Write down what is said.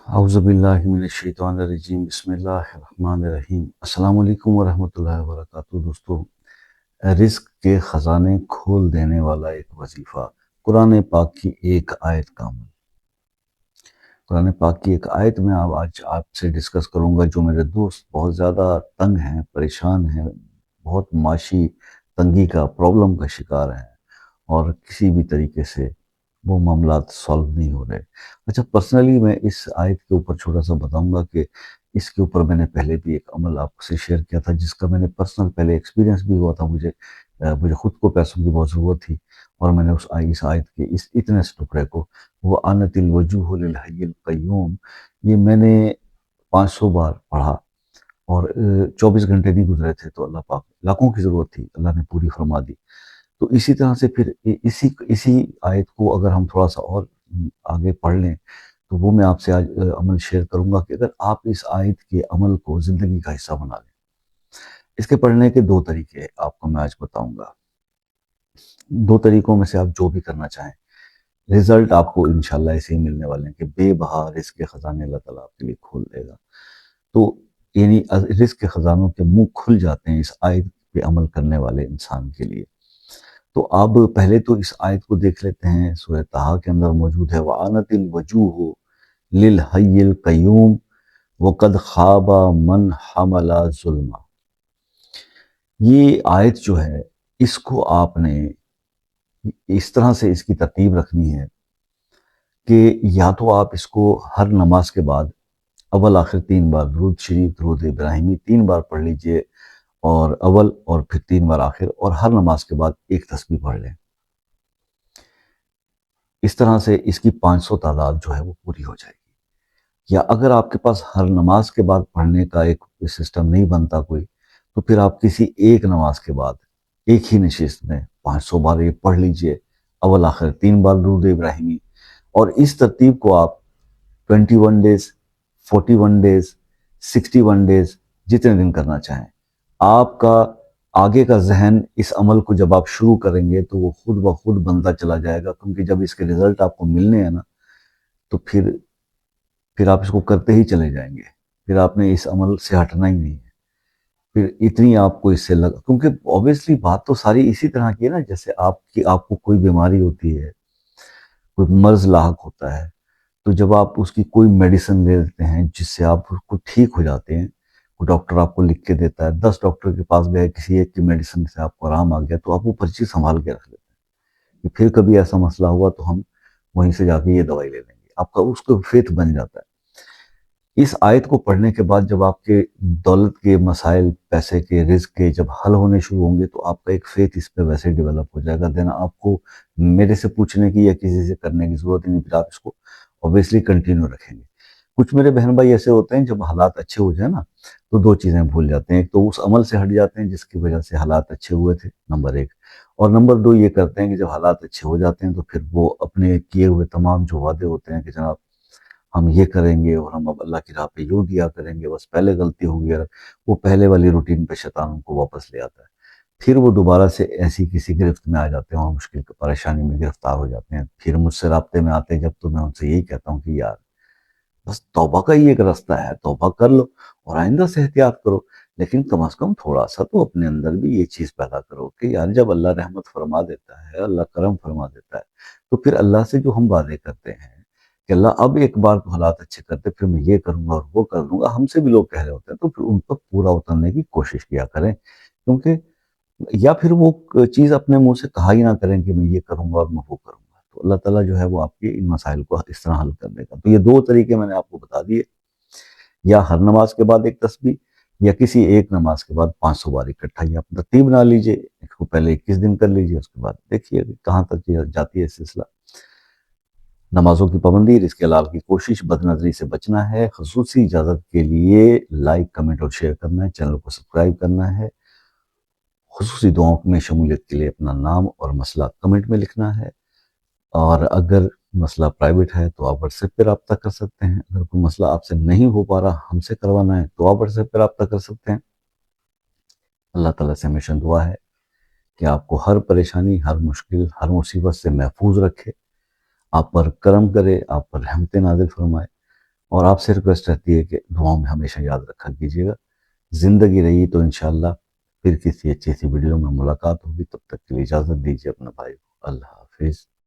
اعوذ باللہ من الشیطان الرجیم بسم اللہ الرحمن الرحیم۔ السلام علیکم ورحمۃ اللہ وبرکاتہ دوستو۔ رزق کے خزانے کھول دینے والا ایک وظیفہ، قرآن پاک کی ایک آیت کا عمل۔ قرآن پاک کی ایک آیت میں آج آپ سے ڈسکس کروں گا۔ جو میرے دوست بہت زیادہ تنگ ہیں، پریشان ہیں، بہت معاشی تنگی کا پرابلم کا شکار ہیں اور کسی بھی طریقے سے وہ معاملات سالو نہیں ہو رہے۔ اچھا، پرسنلی میں اس آیت کے اوپر چھوٹا سا بتاؤں گا کہ اس کے اوپر میں نے پہلے بھی ایک عمل آپ سے شیئر کیا تھا، جس کا میں نے پرسنل پہلے ایکسپیرینس بھی ہوا تھا۔ مجھے خود کو پیسوں کی بہت ضرورت تھی، اور میں نے اس آیت کے اس اتنے سے ٹکڑے کو، وہ آنت الوجوہ للحی القیوم، یہ میں نے 500 بار پڑھا، اور 24 گھنٹے نہیں گزرے تھے تو اللہ پاک، لاکھوں کی ضرورت تھی، اللہ نے پوری فرما دی۔ تو اسی طرح سے پھر اسی آیت کو اگر ہم تھوڑا سا اور آگے پڑھ لیں تو وہ میں آپ سے آج عمل شیئر کروں گا کہ اگر آپ اس آیت کے عمل کو زندگی کا حصہ بنا لیں۔ اس کے پڑھنے کے 2 طریقے آپ کو میں آج بتاؤں گا۔ 2 طریقوں میں سے آپ جو بھی کرنا چاہیں، رزلٹ آپ کو انشاءاللہ ایسے ہی ملنے والے ہیں کہ بے بہا رزق کے خزانے اللہ تعالیٰ آپ کے لیے کھول دے گا۔ تو یعنی رزق کے خزانوں کے منہ کھل جاتے ہیں اس آیت پہ عمل کرنے والے انسان کے لیے۔ تو آپ پہلے تو اس آیت کو دیکھ لیتے ہیں، سورہ طٰہٰ کے اندر موجود ہے، وَعَانَتِ الْوَجُوهُ لِلْحَيِّ الْقَيُّومِ وَقَدْ خَابَ مَنْ حَمَلَ ظُلْمًا۔ یہ آیت جو ہے، اس کو آپ نے اس طرح سے اس کی ترتیب رکھنی ہے کہ یا تو آپ اس کو ہر نماز کے بعد اول آخر 3 بار درود شریف، درود ابراہیمی 3 بار پڑھ لیجئے، اور اول اور پھر 3 بار آخر، اور ہر نماز کے بعد ایک تسبیح پڑھ لیں۔ اس طرح سے اس کی 500 تعداد جو ہے وہ پوری ہو جائے گی۔ یا اگر آپ کے پاس ہر نماز کے بعد پڑھنے کا ایک سسٹم نہیں بنتا کوئی، تو پھر آپ کسی ایک نماز کے بعد ایک ہی نشست میں 500 بار یہ پڑھ لیجئے، اول آخر 3 بار درود ابراہیمی، اور اس ترتیب کو آپ 21 ڈیز، 41 ڈیز، 61 ڈیز، جتنے دن کرنا چاہیں۔ آپ کا آگے کا ذہن اس عمل کو جب آپ شروع کریں گے تو وہ خود بخود بنتا چلا جائے گا، کیونکہ جب اس کے رزلٹ آپ کو ملنے ہیں نا، تو پھر آپ اس کو کرتے ہی چلے جائیں گے، پھر آپ نے اس عمل سے ہٹنا ہی نہیں ہے۔ پھر اتنی آپ کو اس سے لگا، کیونکہ اوبیسلی بات تو ساری اسی طرح کی ہے نا، جیسے آپ کو کوئی بیماری ہوتی ہے، کوئی مرض لاحق ہوتا ہے، تو جب آپ اس کی کوئی میڈیسن لے لیتے ہیں جس سے آپ کو ٹھیک ہو جاتے ہیں، کوئی ڈاکٹر آپ کو لکھ کے دیتا ہے، 10 ڈاکٹر کے پاس گئے، کسی ایک کی میڈیسن سے آپ کو آرام آ گیا، تو آپ وہ پرچی سنبھال کے رکھ لیتے ہیں کہ پھر کبھی ایسا مسئلہ ہوا تو ہم وہیں سے جا کے یہ دوائی لے لیں گے، آپ کا اس کو فیتھ بن جاتا ہے۔ اس آیت کو پڑھنے کے بعد جب آپ کے دولت کے مسائل، پیسے کے، رزق کے جب حل ہونے شروع ہوں گے، تو آپ کا ایک فیتھ اس پہ ویسے ڈیولپ ہو جائے گا، دین آپ کو میرے سے پوچھنے کی یا کسی سے کرنے کی ضرورت ہی نہیں، پھر آپ اس کو اوبیسلی کنٹینیو رکھیں گے۔ کچھ میرے بہن بھائی ایسے ہوتے ہیں، جب حالات اچھے ہو جائیں نا تو 2 چیزیں بھول جاتے ہیں۔ ایک تو اس عمل سے ہٹ جاتے ہیں جس کی وجہ سے حالات اچھے ہوئے تھے، نمبر 1، اور نمبر 2 یہ کرتے ہیں کہ جب حالات اچھے ہو جاتے ہیں تو پھر وہ اپنے کیے ہوئے تمام جو وعدے ہوتے ہیں کہ جناب ہم یہ کریں گے اور ہم اب اللہ کی راہ پہ یوں دیا کریں گے، بس پہلے غلطی ہو گئی، وہ پہلے والی روٹین پہ شیطان ان کو واپس لے آتا ہے۔ پھر وہ دوبارہ سے ایسی کسی گرفت میں آ جاتے ہیں اور مشکل پریشانی میں گرفتار ہو جاتے ہیں، پھر مجھ سے رابطے میں آتے ہیں جب، تو میں ان سے یہی کہتا ہوں کہ یار بس توبہ کا ہی ایک راستہ ہے، توبہ کر لو اور آئندہ سے احتیاط کرو، لیکن کم از کم تھوڑا سا تو اپنے اندر بھی یہ چیز پیدا کرو کہ یار جب اللہ رحمت فرما دیتا ہے، اللہ کرم فرما دیتا ہے، تو پھر اللہ سے جو ہم وعدے کرتے ہیں کہ اللہ اب ایک بار تو حالات اچھے کرتے، پھر میں یہ کروں گا اور وہ کر دوں گا، ہم سے بھی لوگ کہہ رہے ہوتے ہیں، تو پھر ان پر پورا اترنے کی کوشش کیا کریں، کیونکہ یا پھر وہ چیز اپنے منہ سے کہا ہی نہ کریں کہ میں یہ کروں گا اور میں وہ کروں گا، تو اللہ تعالیٰ جو ہے وہ آپ کے ان مسائل کو اس طرح حل کر دے گا۔ تو یہ 2 طریقے میں نے آپ کو بتا دیے، یا ہر نماز کے بعد ایک تسبیح، یا کسی ایک نماز کے بعد 500 بار اکٹھا، یا آپ ترتیب بنا لیجئے، اس کو پہلے 21 دن کر لیجئے، اس کے بعد دیکھیے کہاں تک جاتی ہے سلسلہ۔ نمازوں کی پابندی، رزق حلال کی کوشش، بد نظری سے بچنا ہے۔ خصوصی اجازت کے لیے لائک، کمنٹ اور شیئر کرنا ہے، چینل کو سبسکرائب کرنا ہے۔ خصوصی دعاؤں میں شمولیت کے لیے اپنا نام اور مسئلہ کمنٹ میں لکھنا ہے، اور اگر مسئلہ پرائیویٹ ہے تو آپ واٹس ایپ پہ رابطہ کر سکتے ہیں۔ اگر کوئی مسئلہ آپ سے نہیں ہو پا رہا، ہم سے کروانا ہے، تو آپ واٹس ایپ پہ رابطہ کر سکتے ہیں۔ اللہ تعالیٰ سے ہمیشہ دعا ہے کہ آپ کو ہر پریشانی، ہر مشکل، ہر مصیبت سے محفوظ رکھے، آپ پر کرم کرے، آپ پر رحمت نازل فرمائے، اور آپ سے ریکویسٹ رہتی ہے کہ دعاؤں میں ہمیشہ یاد رکھا کیجیے گا۔ زندگی رہی تو انشاءاللہ پھر کسی اچھی سی ویڈیو میں ملاقات ہوگی، تب تک کے لیے اجازت دیجیے اپنے بھائی کو۔ اللہ حافظ۔